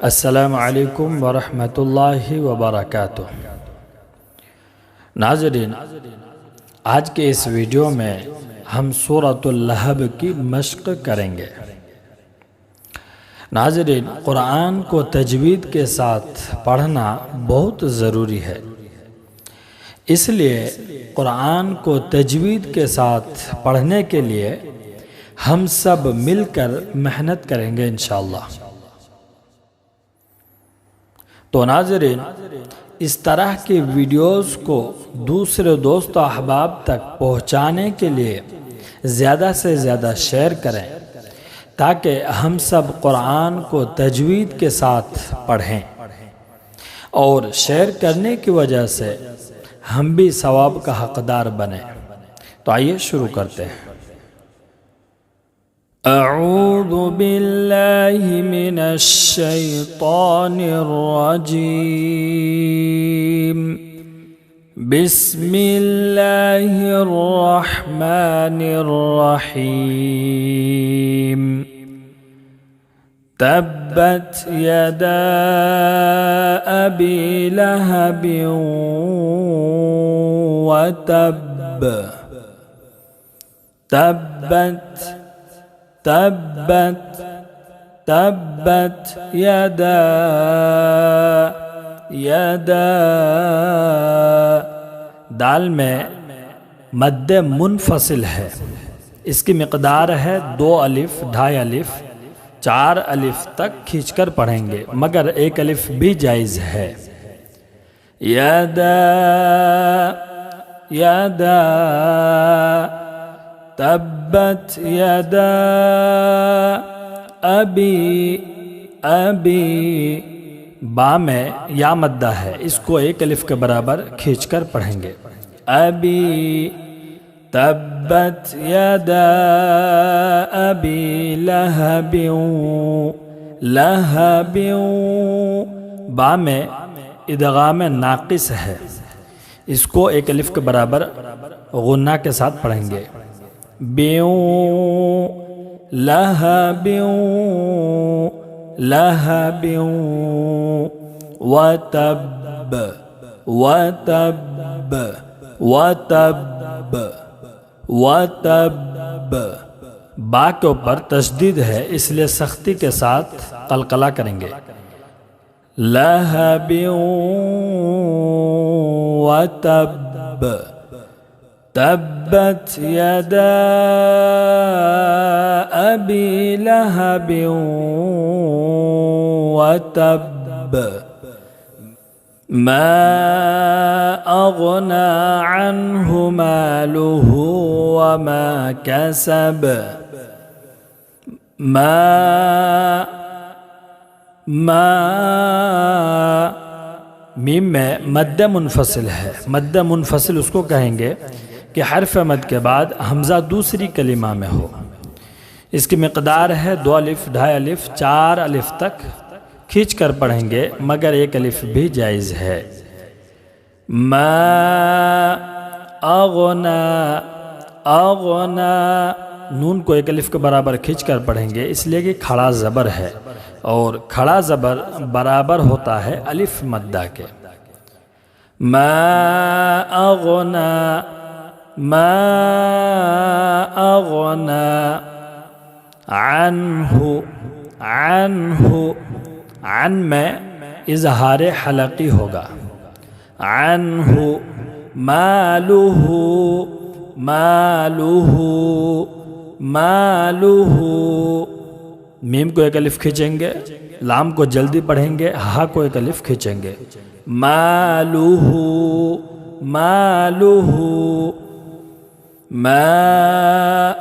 السلام علیکم ورحمۃ اللہ وبرکاتہ۔ ناظرین، آج کے اس ویڈیو میں ہم سورۃ اللہب کی مشق کریں گے۔ ناظرین، قرآن کو تجوید کے ساتھ پڑھنا بہت ضروری ہے، اس لیے قرآن کو تجوید کے ساتھ پڑھنے کے لیے ہم سب مل کر محنت کریں گے انشاءاللہ۔ تو ناظرین، اس طرح کی ویڈیوز کو دوسرے دوست و احباب تک پہنچانے کے لیے زیادہ سے زیادہ شیئر کریں تاکہ ہم سب قرآن کو تجوید کے ساتھ پڑھیں، اور شیئر کرنے کی وجہ سے ہم بھی ثواب کا حقدار بنیں۔ تو آئیے شروع کرتے ہیں۔ اعوذ باللہ من الشیطان الرجیم، بسم اللہ الرحمن الرحیم۔ تبت یدا ابی لہب وتب، تبت یدا دال میں مد منفصل ہے، اس کی مقدار ہے 2 الف، 2.5 الف، 4 الف تک کھینچ کر پڑھیں گے، مگر 1 الف بھی جائز ہے۔ یدا تبت یدا ابی با میں یا مدہ ہے، اس کو 1 الف کے برابر کھینچ کر پڑھیں گے۔ ابی، تبت یدا ابی لہب، با میں ادغام ناقص ہے، اس کو 1 الف کے برابر غنہ کے ساتھ پڑھیں گے۔ لہب وتب، با کے اوپر تشدید ہے، اس لیے سختی کے ساتھ قلقلہ کریں گے۔ لہب وتب، تبت یدا ابی لہب وتب، ما اغنى عنه ماله وما كسب، میم میں مد منفصل ہے، مد منفصل اس کو کہیں گے کہ حرف مد کے بعد حمزہ دوسری کلمہ میں ہو، اس کی مقدار ہے 2 الف، 2.5 الف، 4 الف تک کھینچ کر پڑھیں گے، مگر 1 الف بھی جائز ہے۔ ما اغنا، نون کو 1 الف کے برابر کھینچ کر پڑھیں گے، اس لیے کہ کھڑا زبر ہے، اور کھڑا زبر برابر ہوتا ہے الف مدہ کے۔ ما اغنا عنہ، عن میں اظہار حلقی ہوگا، عنہ مالہ، میم کو 1 الف کھینچیں گے، لام کو جلدی پڑھیں گے، ہا کو 1 الف کھینچیں گے۔ مالہ ما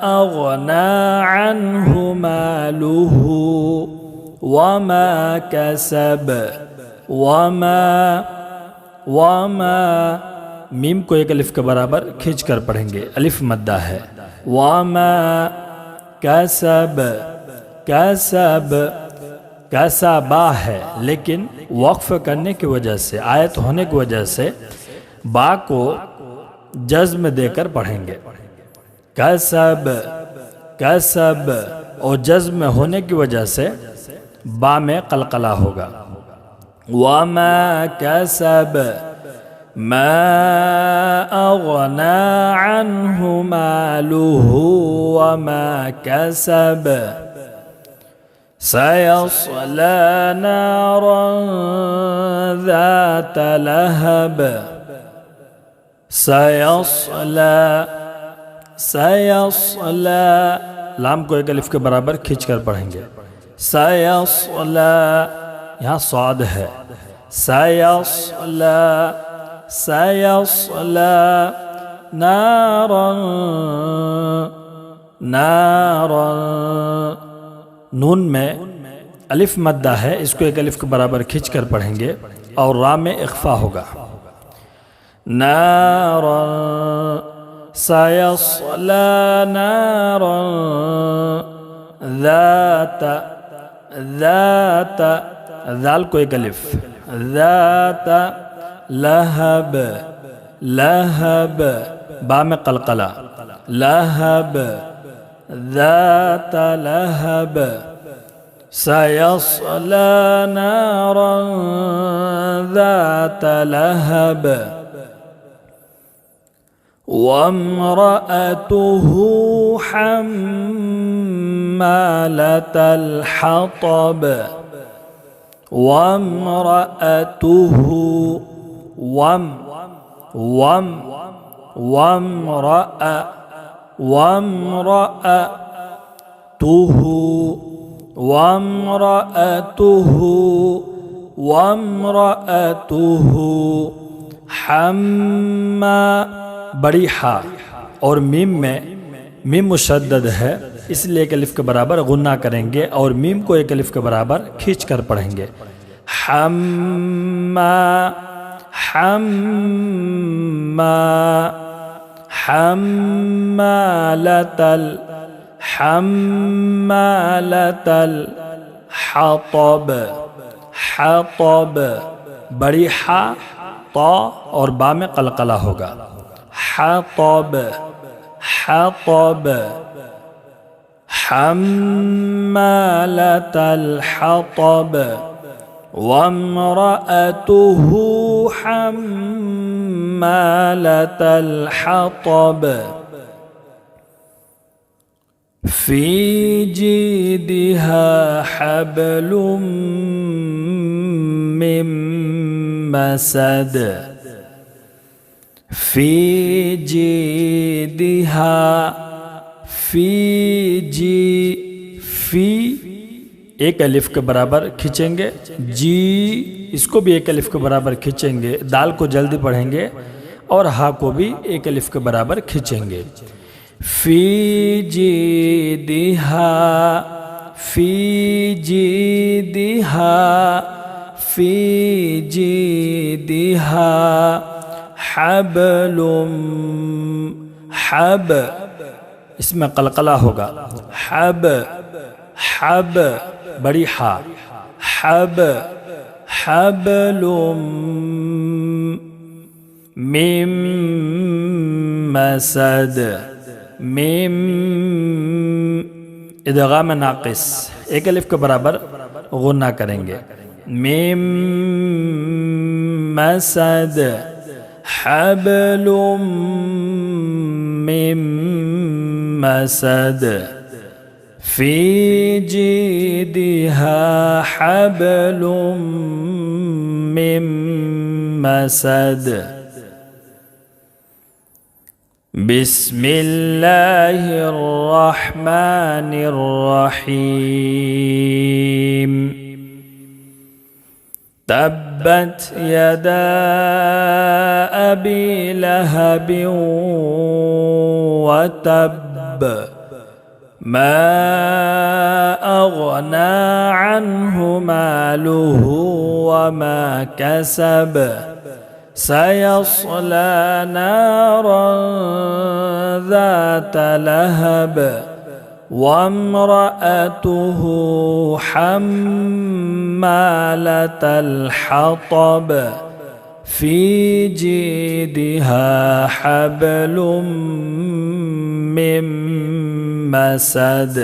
اغنا عنہ مالہ وما کسب، وما میم کو 1 الف کے برابر کھینچ کر پڑھیں گے، الف مدہ ہے۔ وما کسب، کسبا ہے، لیکن وقف کرنے کی وجہ سے، آیت ہونے کی وجہ سے با کو جزم دے کر پڑھیں گے۔ کسب، اور جزم ہونے کی وجہ سے با میں قلقلہ ہوگا. وما کسب ما اغنى عنه ماله وما كسب سيصلى نارا ذات لهب. سيصلى لام کو ایک الف کے برابر کھینچ کر پڑھیں گے. سيصلى یہاں صاد ہے. سيصلى نارا نون میں الف مدہ ہے، اس کو ایک الف کے برابر کھینچ کر پڑھیں گے اور را میں اخفا ہوگا. نارا سيصلى نارا ذات ذال کو ایک الف. ذات لہب با میں قلقلہ. لہب ذات لہب. سيصلى نارا ذات لهب. وامرأته حمالة الحطب. وامرأته وامرأته بڑی ہا اور میم میں میم مشدد ہے، اس لیے ایک الف کے برابر غنہ کریں گے اور میم کو ایک الف کے برابر کھینچ کر پڑھیں گے. حمالة الحطب. حطب بڑی ہا طا اور با میں قلقلہ ہوگا. حطب حمالة الحطب. وامرأته حمالة الحطب. في جيدها حبل من مسد. في جيدها فی ایک الف کے برابر کھینچیں گے. جی اس کو بھی ایک الف کے برابر کھینچیں گے. دال کو جلدی پڑھیں گے اور ہا کو بھی ایک الف کے برابر کھینچیں گے. فی جیدہا حبل اس میں قلقلہ ہوگا. حب بڑی ہا. حبل من مسد. ادغام ناقص ایک الف کے برابر غنہ کریں گے. میم مسد. حبل من مسد. في جيدها حبل من مسد. بسم الله الرحمن الرحيم. تبت يدا أبي لهب وتب. ما أغنى عنه ماله وما كسب. سيصلى نارا ذات لهب. وامرأته حمالة الحطب. في جيدها حبل من مسد.